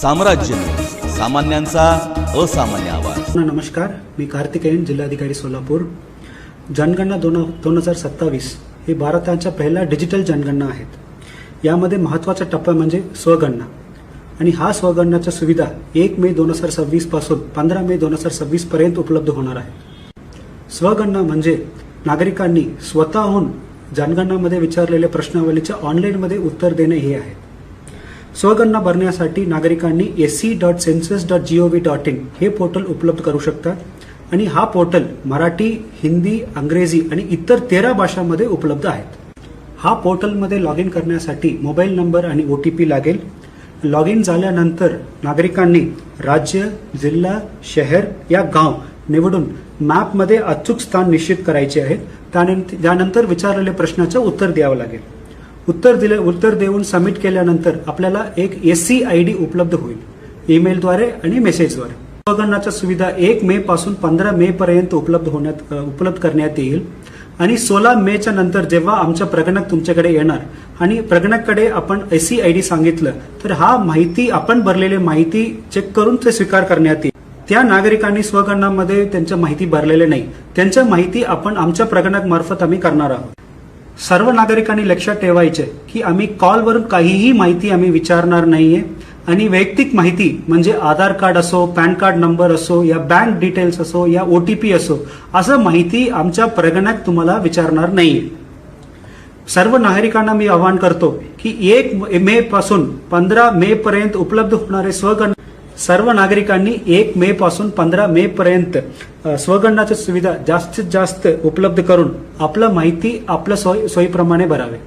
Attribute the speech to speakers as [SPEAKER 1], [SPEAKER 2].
[SPEAKER 1] साम्राज्य, सामान्यांचा असामान्य आवाज.
[SPEAKER 2] नमस्कार, मी कार्तिकेयन, जिल्हाधिकारी सोलापूर. जनगणना 2027 हे भारताच्या पहिल्या डिजिटल जनगणना आहेत. यामध्ये महत्त्वाचा टप्पा म्हणजे स्वगणना आणि हा स्वगणनाच्या सुविधा 1 मे 2026 पासून 15 मे 2026 पर्यंत उपलब्ध होणार आहे. स्वगणना म्हणजे नागरिकांनी स्वतःहून जनगणनामध्ये विचारलेल्या प्रश्नावलीचे ऑनलाईनमध्ये उत्तर देणे हे आहे. स्वगणना भरण्यासाठी नागरिकांनी se.census.gov.in हे पोर्टल उपलब्ध करू शकतात आणि हा पोर्टल मराठी, हिंदी, इंग्रजी आणि इतर 13 भाषांमध्ये उपलब्ध आहेत. हा पोर्टलमध्ये लॉग इन करण्यासाठी मोबाईल नंबर आणि OTP लागेल. लॉग इन झाल्यानंतर नागरिकांनी राज्य, जिल्हा, शहर या गाव निवडून मॅपमध्ये अचूक स्थान निश्चित करायचे आहे. त्यानंतर विचारलेल्या प्रश्नाचं उत्तर द्यावं लागेल. उत्तर देऊन सबमिट केल्यानंतर आपल्याला एक SC ID उपलब्ध होईल, ईमेलद्वारे आणि मेसेजद्वारे. स्वगणनाच्या सुविधा 1 मे पासून 15 मे पर्यंत उपलब्ध करण्यात येईल आणि 16 मेच्या नंतर जेव्हा आमच्या प्रगणक तुमच्याकडे येणार आणि प्रगणककडे आपण SC ID सांगितलं तर हा माहिती आपण भरलेली माहिती चेक करून ते स्वीकार करण्यात येईल. त्या नागरिकांनी स्वगणनामध्ये त्यांच्या माहिती भरलेले नाही, त्यांच्या माहिती आपण आमच्या प्रगणक मार्फत आम्ही करणार आहोत. सर्व नागरिकांनी लक्षात ठेवायचे की आम्ही कॉलवरून काहीही माहिती आम्ही विचारणार नाहीये आणि वैयक्तिक माहिती म्हणजे आधार कार्ड असो, पॅन कार्ड नंबर असो या बँक डिटेल्स असो या OTP असो असं माहिती आमच्या प्रगणक तुम्हाला विचारणार नाहीये. सर्व नागरिकांना मी आवाहन करतो की 1 मे पासून 15 मे पर्यंत उपलब्ध होणारे स्वगणना सर्व नागरिकांनी 1 मे पासून 15 मे पर्यंत स्वगणनाची सुविधा जास्तीत जास्त उपलब्ध करून आपलं माहिती आपल्या सोयीप्रमाणे भरावे.